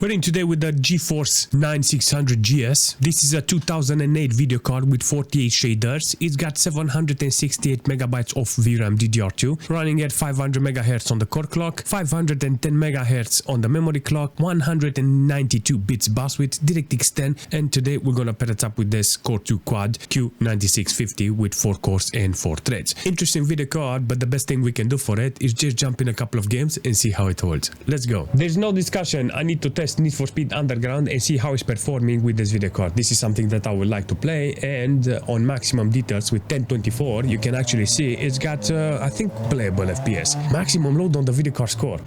We're in today with the GeForce 9600 GS. This is a 2008 video card with 48 shaders. It's got 768 megabytes of VRAM DDR2, running at 500 MHz on the core clock, 510 MHz on the memory clock, 192 bits bus width, DirectX 10, and today we're gonna pair it up with this Core 2 Quad Q9650 with 4 cores and 4 threads. Interesting video card, but the best thing we can do for it is just jump in a couple of games and see how it holds. Let's go. There's no discussion. I need to test Need for Speed Underground and see how it's performing with this video card. This is something that I would like to play, and on maximum details with 1024 you can actually see it's got I think playable FPS. Maximum load on the video card score.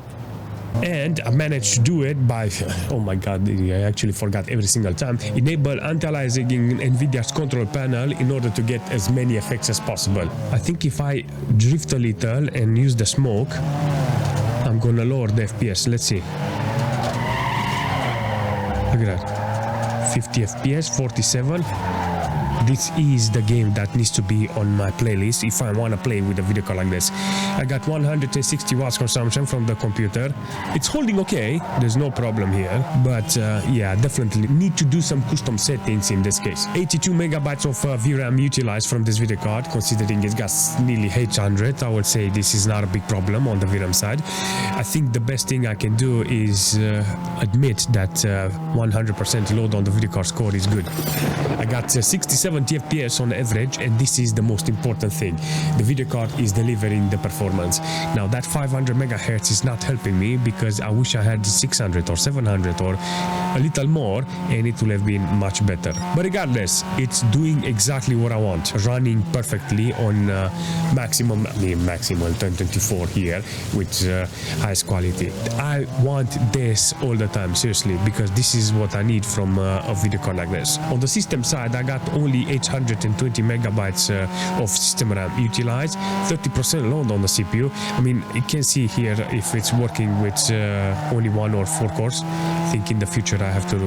And I managed to do it by, oh my god, I actually forgot every single time, enable anti-aliasing in NVIDIA's control panel in order to get as many effects as possible. I think if I drift a little and use the smoke, I'm gonna lower the FPS. Let's see. Look at that. 50 FPS, 47. This is the game that needs to be on my playlist if I want to play with a video card like this. I got 160 watts consumption from the computer. It's holding okay, there's no problem here, but yeah, definitely need to do some custom settings in this case. 82 megabytes of VRAM utilized from this video card, considering it's got nearly 800. I would say this is not a big problem on the VRAM side. I think the best thing I can do is admit that 100% load on the video card score is good. I got 67 FPS on average, and this is the most important thing. The video card is delivering the performance. Now that 500 megahertz is not helping me because I wish I had 600 or 700 or a little more, and it would have been much better. But regardless, it's doing exactly what I want, running perfectly on maximum 1024 here with highest quality. I want this all the time, seriously, because this is what I need from a video card like this. On the system side, I got only 820 megabytes of system RAM utilized, 30% load on the CPU. I mean, you can see here if it's working with only 1 or 4 cores. I think in the future I have to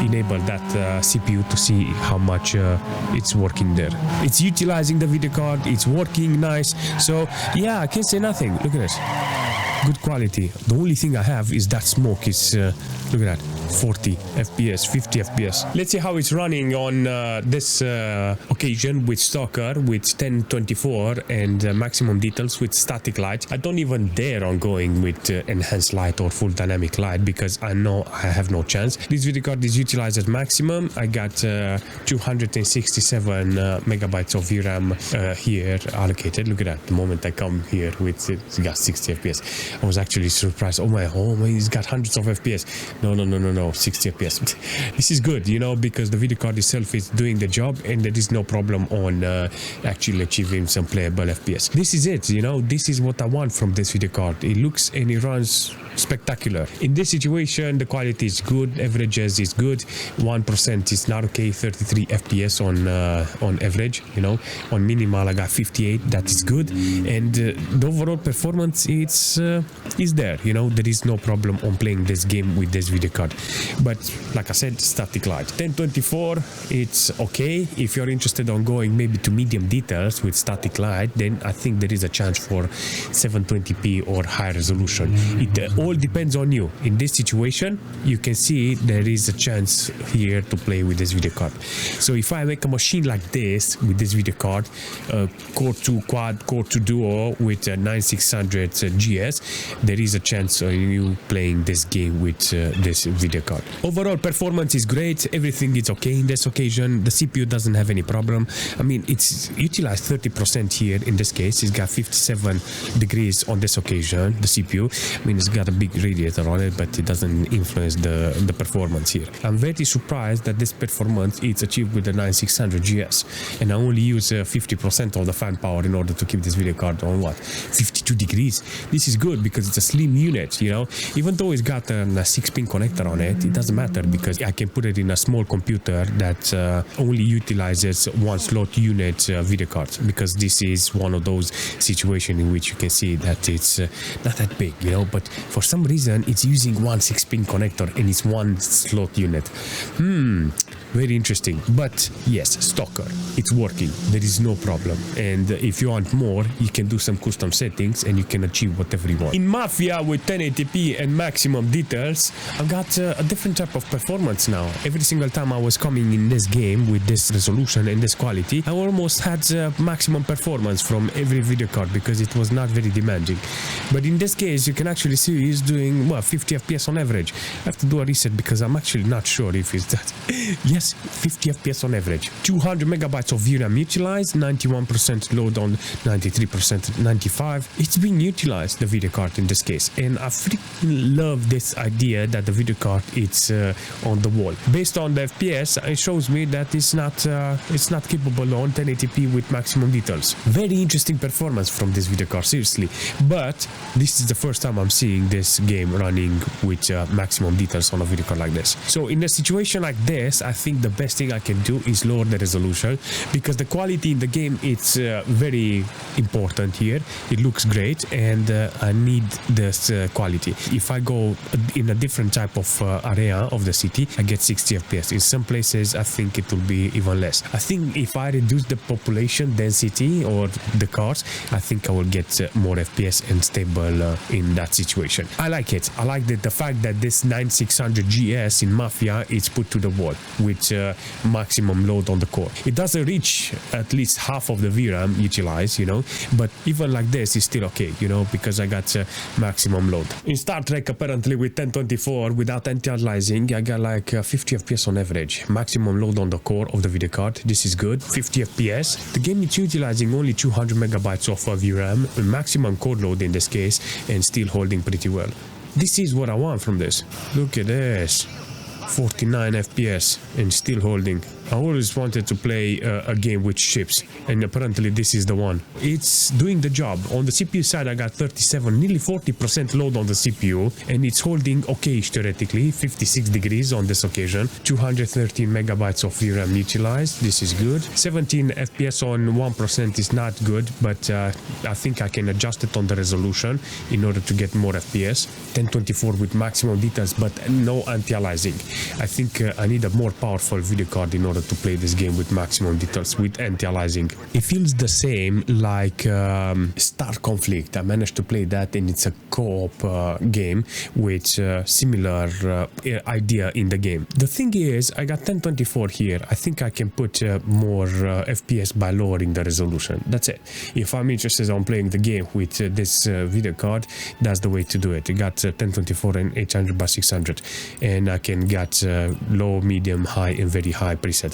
enable that CPU to see how much it's working there. It's utilizing the video card, it's working nice. So yeah, I can say nothing. Look at this. Good quality. The only thing I have is that smoke is, look at that, 40 FPS, 50 FPS. Let's see how it's running on this occasion with Stalker with 1024 and maximum details with static light. I don't even dare on going with enhanced light or full dynamic light because I know I have no chance. This video card is utilized at maximum. I got 267 megabytes of VRAM here allocated. Look at that. The moment I come here with it, it's got 60 FPS. I was actually surprised. Oh my, it's got hundreds of FPS. No, 60 FPS. This is good, you know, because the video card itself is doing the job and there is no problem on actually achieving some playable FPS. This is it, you know, this is what I want from this video card. It looks and it runs spectacular. In this situation, the quality is good, averages is good, 1% is not okay, 33 FPS on average, you know. On minimal I got 58, that is good, and the overall performance is there, you know. There is no problem on playing this game with this video card. But like I said, static light 1024, it's okay. If you're interested on going maybe to medium details with static light, then I think there is a chance for 720p or high resolution. It all depends on you. In this situation, you can see there is a chance here to play with this video card. So if I make a machine like this with this video card, Core 2 Quad, Core 2 Duo with 9600 GS, there is a chance of you playing this game with this video card. Overall performance is great, everything is okay in this occasion. The CPU doesn't have any problem. I mean, it's utilized 30% here in this case. It's got 57 degrees on this occasion, the CPU. I mean, it's got a big radiator on it, but it doesn't influence the performance here. I'm very surprised that this performance is achieved with the 9600 GS, and I only use 50% of the fan power in order to keep this video card on 52 degrees. This is good because it's a slim unit, you know. Even though it's got a 6-pin connector on it, it doesn't matter because I can put it in a small computer that only utilizes one slot unit video card, because this is one of those situations in which you can see that it's not that big, you know, but for some reason it's using one 6-pin connector and it's one slot unit. very interesting. But yes, Stalker, it's working, there is no problem. And if you want more, you can do some custom settings and you can achieve whatever you want. In Mafia with 1080p and maximum details, I've got a different type of performance now. Every single time I was coming in this game with this resolution and this quality, I almost had maximum performance from every video card because it was not very demanding. But in this case, you can actually see it's doing, well, 50 FPS on average. I have to do a reset because I'm actually not sure if it's that. Yes, 50 FPS on average. 200 megabytes of VRAM utilized, 91% load on 93%, 95. It's being utilized, the video card in this case. And I freaking love this idea that the video card is on the wall. Based on the FPS, it shows me that it's not capable on 1080p with maximum details. Very interesting performance from this video card, seriously. But this is the first time I'm seeing this game running with maximum details on a video card like this. So in a situation like this, I think the best thing I can do is lower the resolution, because the quality in the game it's very important here. It looks great and I need this quality. If I go in a different type of area of the city, I get 60 FPS. In some places I think it will be even less. I think if I reduce the population density or the cars, I think I will get more FPS and stable in that situation. I like it. I like the fact that this 9600 GS in Mafia is put to the wall with maximum load on the core. It doesn't reach at least half of the VRAM utilized, you know, but even like this is still okay, you know, because I got maximum load. In Star Trek, apparently with 1024 without anti-aliasing, I got like 50 FPS on average. Maximum load on the core of the video card. This is good. 50 FPS. The game is utilizing only 200 megabytes of VRAM, maximum core load in this case, and still holding pretty well. This is what I want from this. Look at this. 49 FPS and still holding. I always wanted to play a game with ships, and apparently this is the one. It's doing the job. On the CPU side, I got 37, nearly 40% load on the CPU, and it's holding okay-ish theoretically, 56 degrees on this occasion. 213 megabytes of VRAM utilized. This is good. 17 FPS on 1% is not good, but I think I can adjust it on the resolution in order to get more FPS. 1024 with maximum details, but no anti-aliasing. I think I need a more powerful video card in order to play this game with maximum details with anti-aliasing. It feels the same like Star Conflict. I managed to play that, and it's a co-op game with similar idea in the game. The thing is, I got 1024 here. I think I can put more FPS by lowering the resolution. That's it. If I'm interested in playing the game with this video card, that's the way to do it. I got 1024 and 800 by 600, and I can get low, medium, high, and very high preset.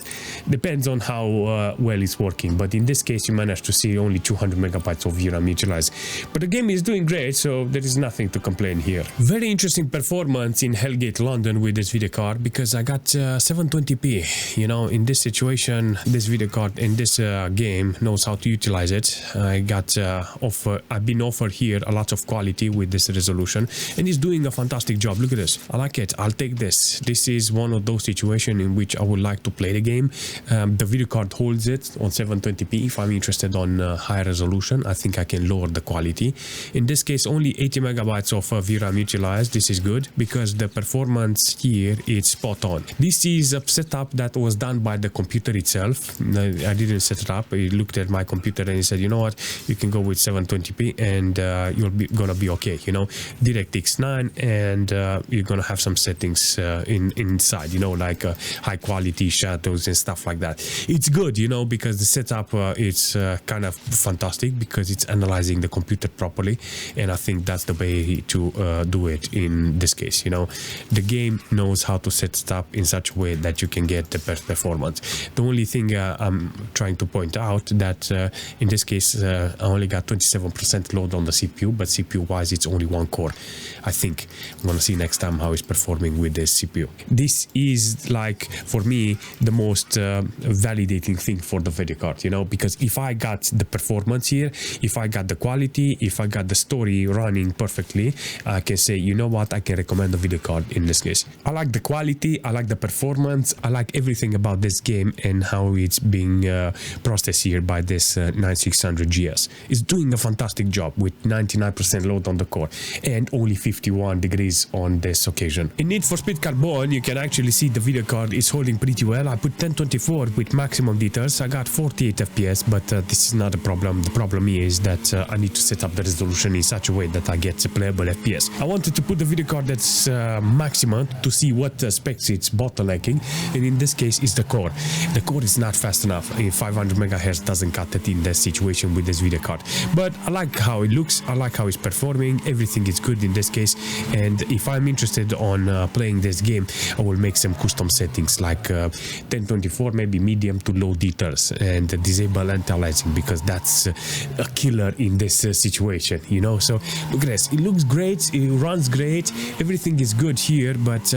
Depends on how well it's working, but in this case you managed to see only 200 megabytes of VRAM utilized. But the game is doing great, so there is nothing to complain here. Very interesting performance in Hellgate London with this video card, because I got 720p. You know, in this situation, this video card in this game knows how to utilize it. I've been offered here a lot of quality with this resolution, and it's doing a fantastic job. Look at this. I like it. I'll take this. This is one of those situations in which I would like to play the game. The video card holds it on 720p. If I'm interested on higher resolution, I think I can lower the quality. In this case, only 80 megabytes of VRAM utilized. This is good because the performance here is spot on. This is a setup that was done by the computer itself. I didn't set it up. He looked at my computer and he said, you know what, you can go with 720p and you're gonna be okay, you know, DirectX 9, and you're gonna have some settings inside, you know, like high quality shadows and stuff like that. It's good, you know, because the setup is kind of fantastic because it's analyzing the computer properly, and I think that's the way to do it in this case. You know, the game knows how to set it up in such a way that you can get the best performance. The only thing I'm trying to point out that in this case I only got 27% load on the CPU, but CPU wise it's only one core. I think I'm gonna see next time how it's performing with this CPU. This is like, for me, the most validating thing for the video card, you know, because if I got the performance here, if I got the quality, if I got the story running perfectly, I can say, you know what, I can recommend the video card in this case. I like the quality, I like the performance, I like everything about this game and how it's being processed here by this 9600 GS. It's doing a fantastic job with 99% load on the core and only 51 degrees on this occasion. In Need for Speed Carbon, on, you can actually see the video card is holding pretty well. I put 1024 with maximum details. I got 48 FPS, but this is not a problem. The problem is that I need to set up the resolution in such a way that I get a playable FPS. I wanted to put the video card that's maximum to see what specs it's bottlenecking, and in this case it's the core. The core is not fast enough. 500 MHz doesn't cut it in this situation with this video card, but I like how it looks. I like how it's performing. Everything is good in this case, and if I'm interested on playing this game, I will make some custom settings like 1024, maybe medium to low details, and disable anti-aliasing, because that's a killer in this situation, you know. So look at this, it looks great, it runs great, everything is good here, but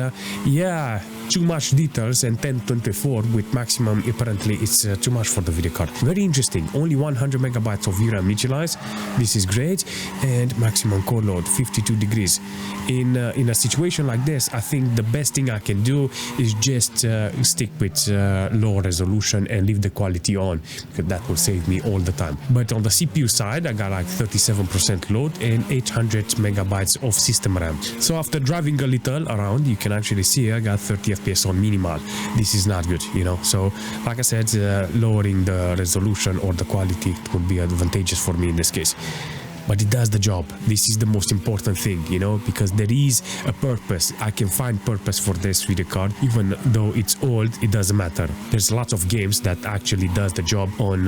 yeah, too much details, and 1024 with maximum, apparently it's too much for the video card. Very interesting. Only 100 megabytes of VRAM utilized. This is great, and maximum core load 52 degrees. In a situation like this, I think the best thing I can do is just stick with low resolution and leave the quality on, because that will save me all the time. But on the CPU side, I got like 37% load and 800 megabytes of system RAM. So after driving a little around, you can actually see I got 30 FPS on minimal. This is not good, you know. So like I said, lowering the resolution or the quality would be advantageous for me in this case. But it does the job. This is the most important thing, you know, because there is a purpose. I can find purpose for this video card. Even though it's old, it doesn't matter. There's lots of games that actually does the job on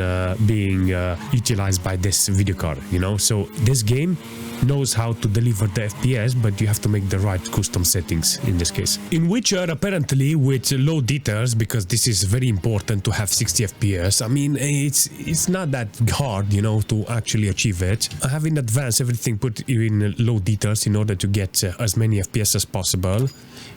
being utilized by this video card, you know. So this game knows how to deliver the FPS, but you have to make the right custom settings in this case. In Witcher, apparently with low details, because this is very important to have 60 FPS. I mean, it's not that hard, you know, to actually achieve it. I have in advance everything put in low details in order to get as many FPS as possible.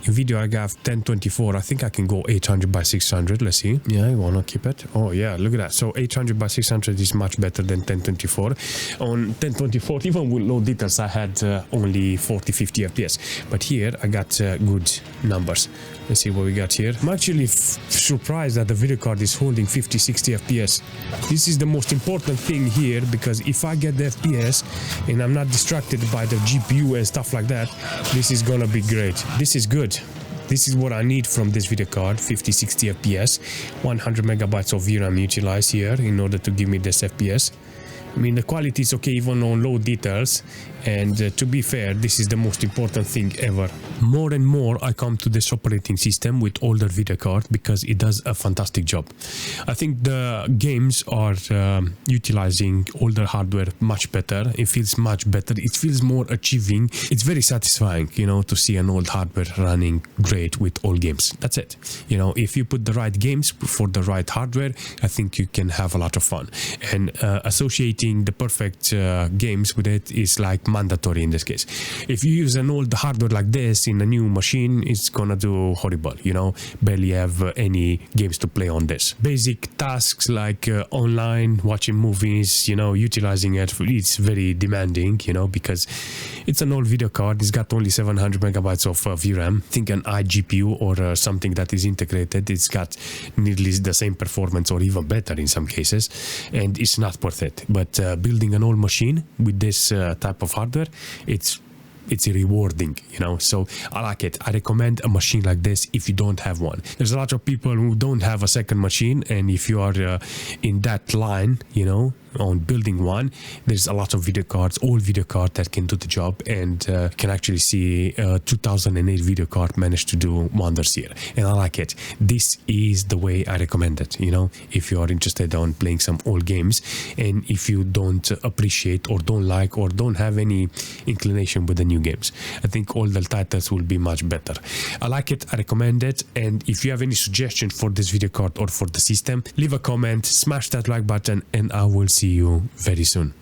In video, I have 1024. I think I can go 800 by 600. Let's see. Yeah, I want to keep it. Oh yeah, look at that. So 800 by 600 is much better than 1024. On 1024, even with low details, I had only 40-50 FPS. But here, I got good numbers. Let's see what we got here. I'm actually surprised that the video card is holding 50-60 FPS. This is the most important thing here, because if I get the FPS and I'm not distracted by the GPU and stuff like that, this is gonna be great. This is good. This is what I need from this video card, 50-60 FPS, 100 megabytes of VRAM utilized here in order to give me this FPS. I mean, the quality is okay even on low details, and to be fair, this is the most important thing ever. More and more I come to this operating system with older video card because it does a fantastic job. I think the games are utilizing older hardware much better. It feels much better. It feels more achieving. It's very satisfying, you know, to see an old hardware running great with old games. That's it. You know, if you put the right games for the right hardware, I think you can have a lot of fun. And associating the perfect games with it is like mandatory in this case. If you use an old hardware like this in a new machine, it's gonna do horrible, you know, barely have any games to play on this. Basic tasks like online, watching movies, you know, utilizing it, it's very demanding, you know, because it's an old video card. It's got only 700 megabytes of VRAM. Think an iGPU or something that is integrated, it's got nearly the same performance or even better in some cases, and it's not worth it. But building an old machine with this type of hardware, it's rewarding, you know. So I like it. I recommend a machine like this if you don't have one. There's a lot of people who don't have a second machine, and if you are in that line, you know, on building one, there's a lot of video cards, old video card that can do the job, and can actually see 2008 video card managed to do wonders here, and I like it. This is the way I recommend it, you know, if you are interested on playing some old games, and if you don't appreciate or don't like or don't have any inclination with the new games. I think all the titles will be much better. I like it. I recommend it. And if you have any suggestion for this video card or for the system, leave a comment, smash that like button, and I will see you very soon.